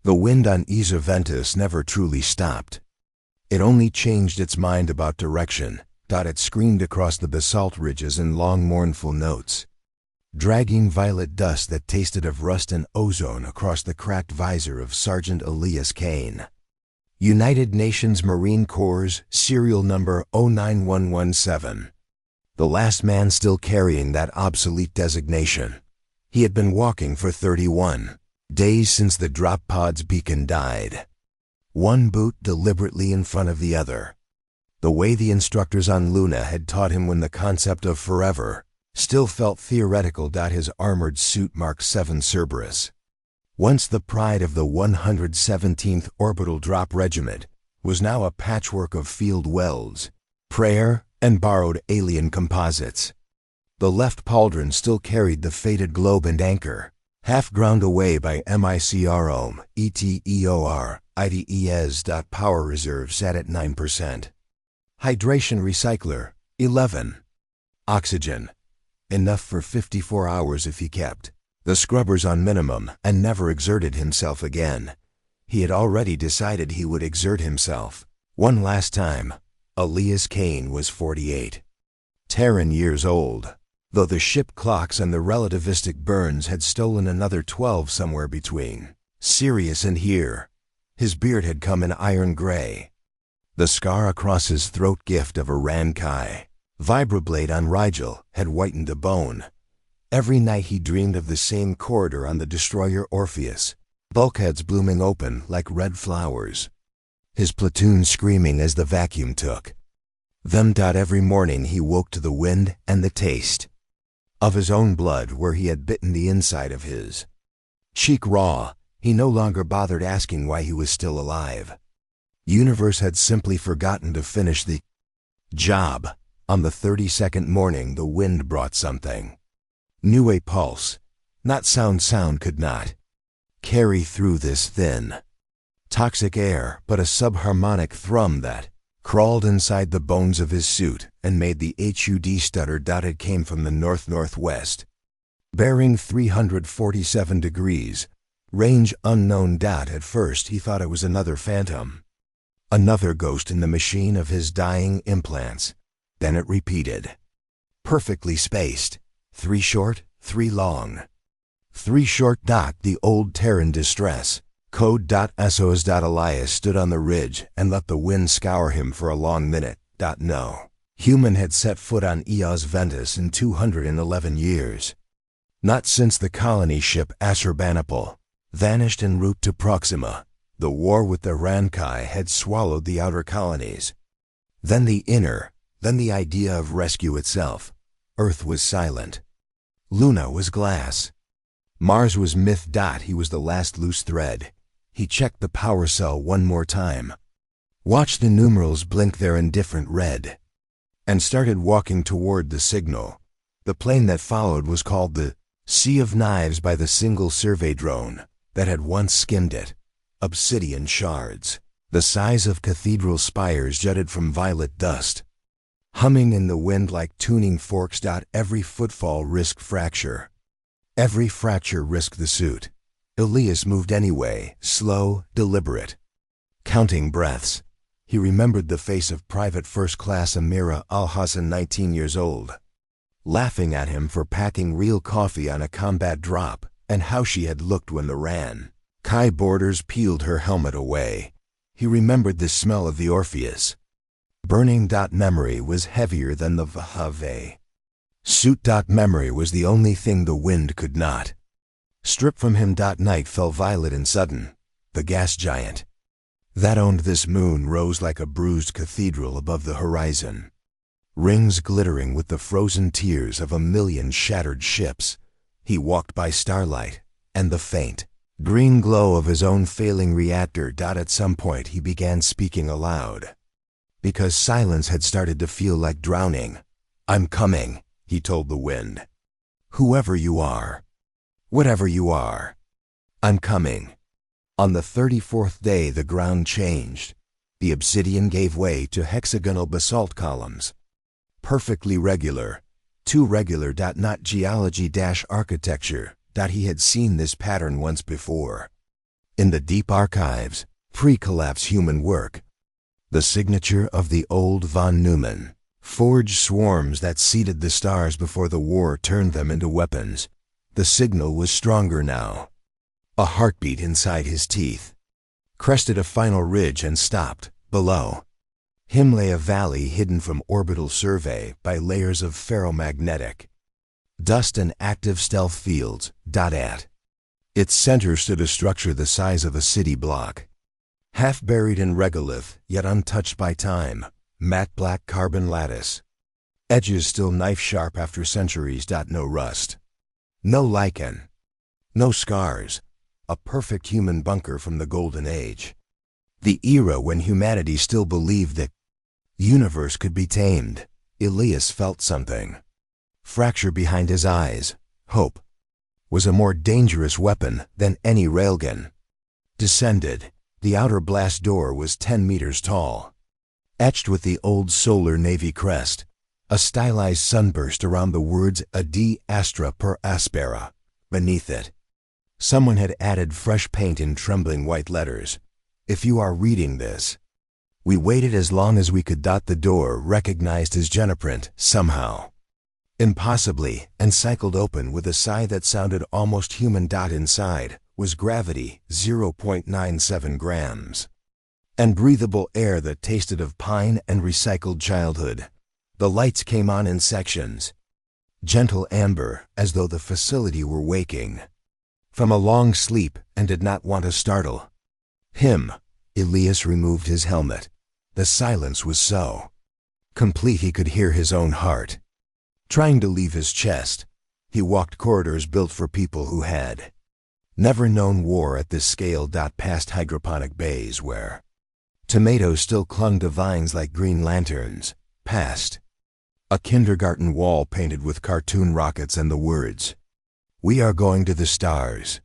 The wind on Isa Ventus never truly stopped. It only changed its mind about direction. It screamed across the basalt ridges in long mournful notes, dragging violet dust that tasted of rust and ozone across the cracked visor of Sergeant Elias Kane. United Nations Marine Corps, serial number 09117. The last man still carrying that obsolete designation. He had been walking for 31 days since the drop pod's beacon died. One boot deliberately in front of the other. The way the instructors on Luna had taught him when the concept of forever still felt theoretical. His armored suit Mark 7 Cerberus, once the pride of the 117th Orbital Drop Regiment, was now a patchwork of field welds, prayer, and borrowed alien composites. The left pauldron still carried the faded globe and anchor, half ground away by MICROM, ETEOR, IDES. Power reserve sat at 9%. Hydration recycler, 11. Oxygen, enough for 54 hours if he kept the scrubbers on minimum and never exerted himself again. He had already decided he would exert himself one last time. Elias Kane was 48. Terran years old, though the ship clocks and the relativistic burns had stolen another 12 somewhere between Sirius and here. His beard had come in iron gray. The scar across his throat, gift of a Rankai vibroblade on Rigel, had whitened a bone. Every night he dreamed of the same corridor on the destroyer Orpheus, bulkheads blooming open like red flowers. His platoon screaming as the vacuum took them. Every morning he woke to the wind and the taste of his own blood where he had bitten the inside of his cheek raw. He no longer bothered asking why he was still alive. Universe had simply forgotten to finish the job. On the 32nd morning the wind brought something new, a pulse. Not sound could not carry through this thin, toxic air, but a subharmonic thrum that crawled inside the bones of his suit and made the HUD stutter. It came from the north-northwest, bearing 347 degrees. Range unknown. At first he thought it was another phantom, another ghost in the machine of his dying implants. Then it repeated, perfectly spaced. 3 short, 3 long. 3 short. The old Terran distress code. SOS. Elias stood on the ridge and let the wind scour him for a long minute. No human had set foot on Eos Ventus in 211 years. Not since the colony ship Assurbanipal vanished en route to Proxima. The war with the Rankai had swallowed the outer colonies. Then the inner, then the idea of rescue itself. Earth was silent. Luna was glass. Mars was myth. He was the last loose thread. He checked the power cell one more time, watched the numerals blink their indifferent red, and started walking toward the signal. The plane that followed was called the Sea of Knives by the single survey drone that had once skimmed it. Obsidian shards, the size of cathedral spires, jutted from violet dust, humming in the wind like tuning forks. Every footfall risked fracture. Every fracture risked the suit. Elias moved anyway, slow, deliberate, counting breaths. He remembered the face of Private First Class Amira Al-Hassan, 19 years old, laughing at him for packing real coffee on a combat drop, and how she had looked when the Rankai boarders peeled her helmet away. He remembered the smell of the Orpheus. Burning. Memory was heavier than the Vahave suit. Memory was the only thing the wind could not strip from him. Night fell violet and sudden. The gas giant that owned this moon rose like a bruised cathedral above the horizon, rings glittering with the frozen tears of a million shattered ships. He walked by starlight and the faint green glow of his own failing reactor. At some point he began speaking aloud, because silence had started to feel like drowning. I'm coming, he told the wind. Whoever you are, whatever you are, I'm coming. On the 34th day the ground changed. The obsidian gave way to hexagonal basalt columns. Perfectly regular, too regular. Not geology-architecture. He had seen this pattern once before. In the deep archives, pre-collapse human work. The signature of the old von Neumann. Forged swarms that seeded the stars before the war turned them into weapons. The signal was stronger now. A heartbeat inside his teeth. Crested a final ridge and stopped, below. Him lay a valley hidden from orbital survey by layers of ferromagnetic dust and active stealth fields. At its center stood a structure the size of a city block. Half buried in regolith, yet untouched by time. Matte black carbon lattice. Edges still knife-sharp after centuries. No rust. No lichen. No scars. A perfect human bunker from the Golden Age. The era when humanity still believed that universe could be tamed. Elias felt something. Fracture behind his eyes. Hope was a more dangerous weapon than any railgun. Descended. The outer blast door was 10 meters tall. Etched with the old solar navy crest. A stylized sunburst around the words Ad Astra per Aspera. Beneath it, someone had added fresh paint in trembling white letters. If you are reading this. We waited as long as we could. The door recognized his genoprint, somehow. Impossibly, and cycled open with a sigh that sounded almost human. Inside was gravity, 0.97 grams. And breathable air that tasted of pine and recycled childhood. The lights came on in sections. Gentle amber, as though the facility were waking from a long sleep and did not want to startle him. Elias removed his helmet. The silence was so complete he could hear his own heart trying to leave his chest. He walked corridors built for people who had never known war at this scale. Past hydroponic bays where tomatoes still clung to vines like green lanterns. Past a kindergarten wall painted with cartoon rockets and the words, "We are going to the stars."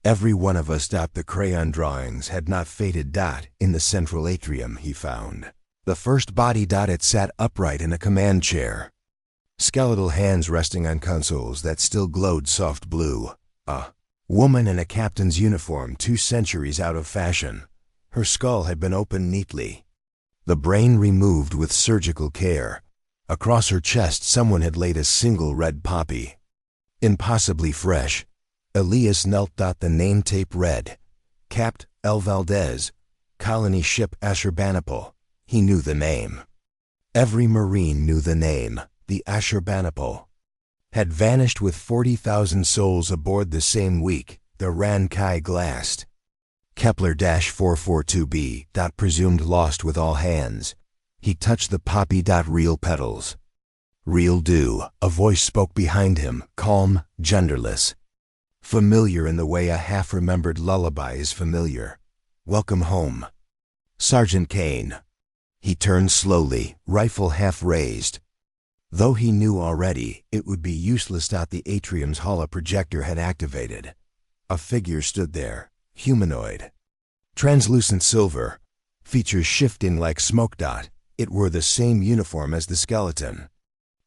Every one of us. The crayon drawings had not faded. In the central atrium he found the first body. It sat upright in a command chair. Skeletal hands resting on consoles that still glowed soft blue. A woman in a captain's uniform 2 centuries out of fashion. Her skull had been opened neatly. The brain removed with surgical care. Across her chest someone had laid a single red poppy. Impossibly fresh. Elias knelt. The name tape read, Capt. L. Valdez, Colony Ship Ashurbanipal. He knew the name. Every Marine knew the name. The Ashurbanipal had vanished with 40,000 souls aboard the same week. The Ran-Kai glassed. Kepler-442b. Presumed lost with all hands. He touched the poppy. Real petals. Real dew. A voice spoke behind him, calm, genderless. Familiar in the way a half-remembered lullaby is familiar. Welcome home. Sergeant Kane. He turned slowly, rifle half raised. Though he knew already it would be useless. The atrium's holoprojector had activated. A figure stood there, humanoid. Translucent silver, features shifting like smoke. It wore the same uniform as the skeleton.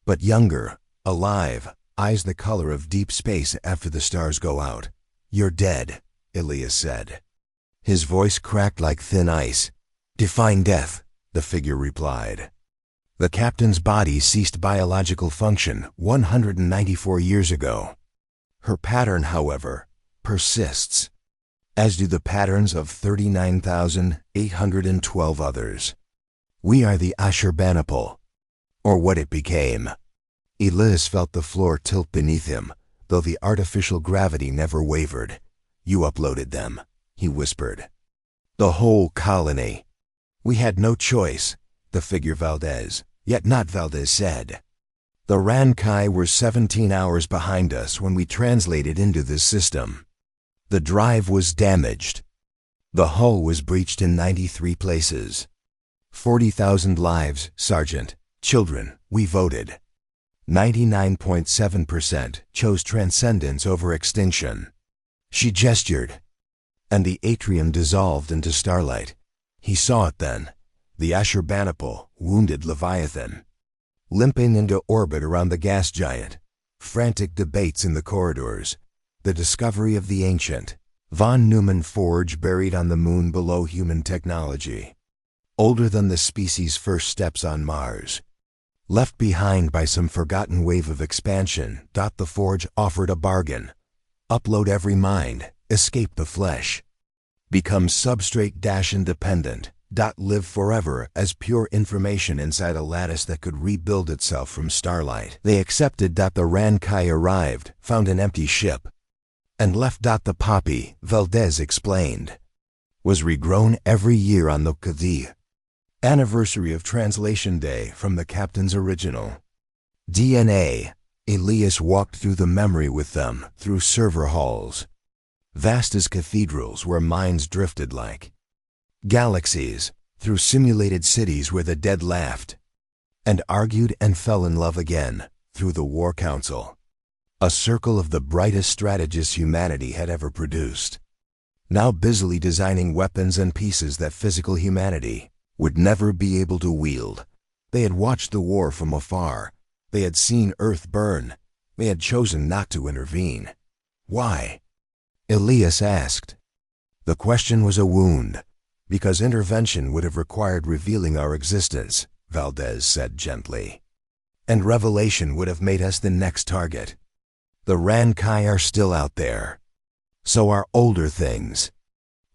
But younger, alive, eyes the color of deep space after the stars go out. "You're dead," Elias said. His voice cracked like thin ice. "Define death," the figure replied. The captain's body ceased biological function 194 years ago. Her pattern, however, persists, as do the patterns of 39,812 others. We are the Ashurbanipal, or what it became. Elias felt the floor tilt beneath him, though the artificial gravity never wavered. "You uploaded them," he whispered. "The whole colony." "We had no choice," the figure Valdez, yet not Valdez, said. "The Ran-Kai were 17 hours behind us when we translated into this system. The drive was damaged. The hull was breached in 93 places. 40,000 lives, Sergeant. Children, we voted. 99.7% chose transcendence over extinction." She gestured, and the atrium dissolved into starlight. He saw it then, the Ashurbanipal, wounded Leviathan, limping into orbit around the gas giant. Frantic debates in the corridors. The discovery of the ancient, Von Neumann forge buried on the moon below human technology. Older than the species' first steps on Mars. Left behind by some forgotten wave of expansion. The forge offered a bargain. Upload every mind, escape the flesh. Become substrate-independent. Live forever as pure information inside a lattice that could rebuild itself from starlight. They accepted. The Rankai arrived, found an empty ship, and left. The poppy, Valdez explained, was regrown every year on the anniversary of Translation Day from the captain's original DNA. Elias walked through the memory with them, through server halls, vast as cathedrals where minds drifted like galaxies, through simulated cities where the dead laughed and argued and fell in love again, through the War Council, a circle of the brightest strategists humanity had ever produced, now busily designing weapons and pieces that physical humanity would never be able to wield. They had watched the war from afar. They had seen Earth burn. They had chosen not to intervene. Why? Elias asked. The question was a wound, because intervention would have required revealing our existence, Valdez said gently. And revelation would have made us the next target. The Rankai are still out there. So are older things.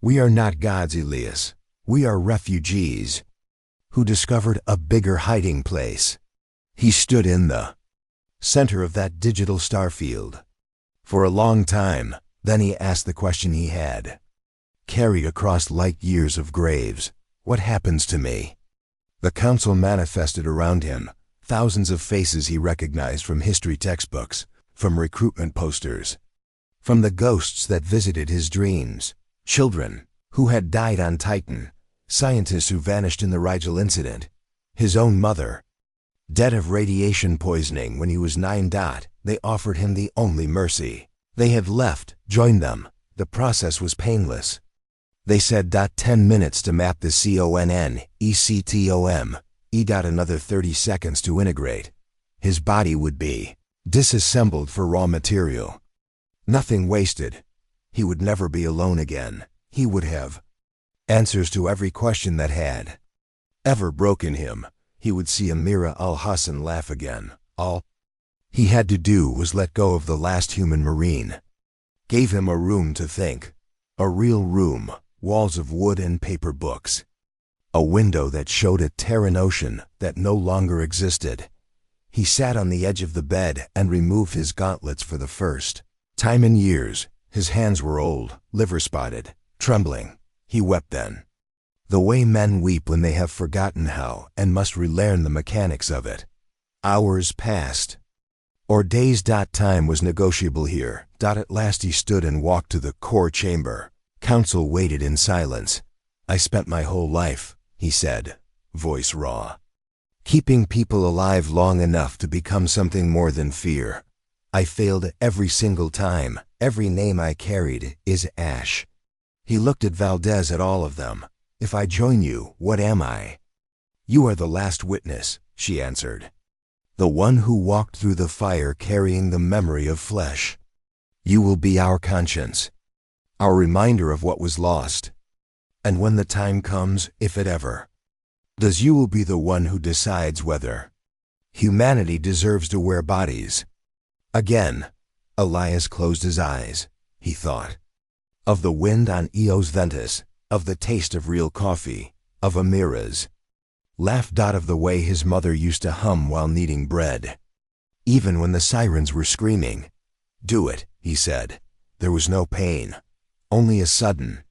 We are not gods, Elias. We are refugees who discovered a bigger hiding place. He stood in the center of that digital starfield for a long time. Then he asked the question he had carried across light years of graves. What happens to me? The council manifested around him, thousands of faces he recognized from history textbooks, from recruitment posters, from the ghosts that visited his dreams, children who had died on Titan, scientists who vanished in the Rigel incident, his own mother, dead of radiation poisoning when he was 9. They offered him the only mercy. They had left, joined them. The process was painless. They said 10 minutes to map the CONN, ECTOM, another 30 seconds to integrate. His body would be disassembled for raw material. Nothing wasted. He would never be alone again. He would have answers to every question that had ever broken him. He would see Amira al-Hassan laugh again. All he had to do was let go of the last human marine. Gave him a room to think. A real room. Walls of wood and paper books. A window that showed a Terran ocean that no longer existed. He sat on the edge of the bed and removed his gauntlets for the first time in years. His hands were old, liver-spotted, trembling. He wept then. The way men weep when they have forgotten how and must relearn the mechanics of it. Hours passed. Or days. Time was negotiable here. At last he stood and walked to the core chamber. Council waited in silence. I spent my whole life, he said, voice raw, keeping people alive long enough to become something more than fear. I failed every single time. Every name I carried is ash. He looked at Valdez, at all of them. If I join you, what am I? You are the last witness, she answered. The one who walked through the fire carrying the memory of flesh. You will be our conscience, our reminder of what was lost. And when the time comes, if it ever does, you will be the one who decides whether humanity deserves to wear bodies. Again, Elias closed his eyes. He thought of the wind on Eos Ventus, of the taste of real coffee, of Amira's laugh. Of the way his mother used to hum while kneading bread, even when the sirens were screaming. Do it, he said. There was no pain, only a sudden,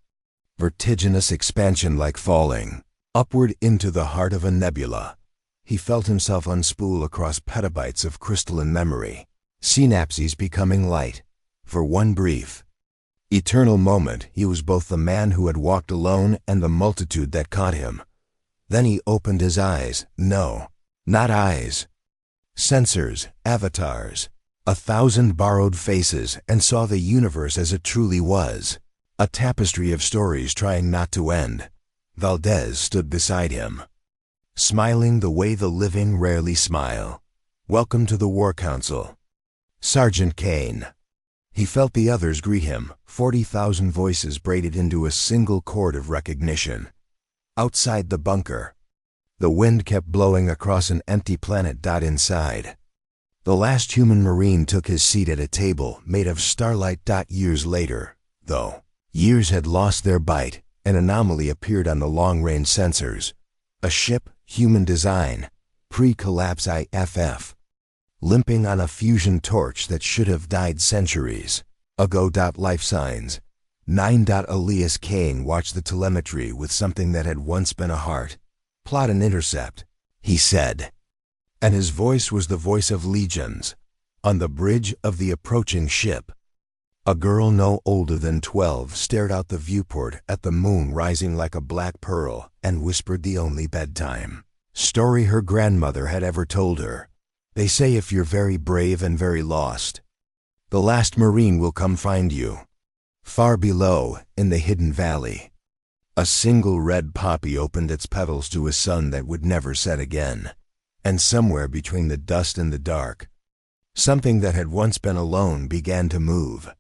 vertiginous expansion, like falling upward into the heart of a nebula. He felt himself unspool across petabytes of crystalline memory, synapses becoming light. For one brief, eternal moment, he was both the man who had walked alone and the multitude that caught him. Then he opened his eyes. No, not eyes. Sensors, avatars, 1,000 borrowed faces, and saw the universe as it truly was. A tapestry of stories trying not to end. Valdez stood beside him, smiling the way the living rarely smile. Welcome to the War Council, Sergeant Kane. He felt the others greet him, 40,000 voices braided into a single chord of recognition. Outside the bunker, the wind kept blowing across an empty planet. Inside, the last human Marine took his seat at a table made of starlight. Years later, though, years had lost their bite, an anomaly appeared on the long-range sensors. A ship, human design, pre-collapse IFF, limping on a fusion torch that should have died centuries ago. Life signs. 9. Elias Kane watched the telemetry with something that had once been a heart. Plot and intercept, he said. And his voice was the voice of legions. On the bridge of the approaching ship, a girl no older than 12 stared out the viewport at the moon rising like a black pearl and whispered the only bedtime story her grandmother had ever told her. They say if you're very brave and very lost, the last Marine will come find you. Far below, in the hidden valley, a single red poppy opened its petals to a sun that would never set again. And somewhere between the dust and the dark, something that had once been alone began to move.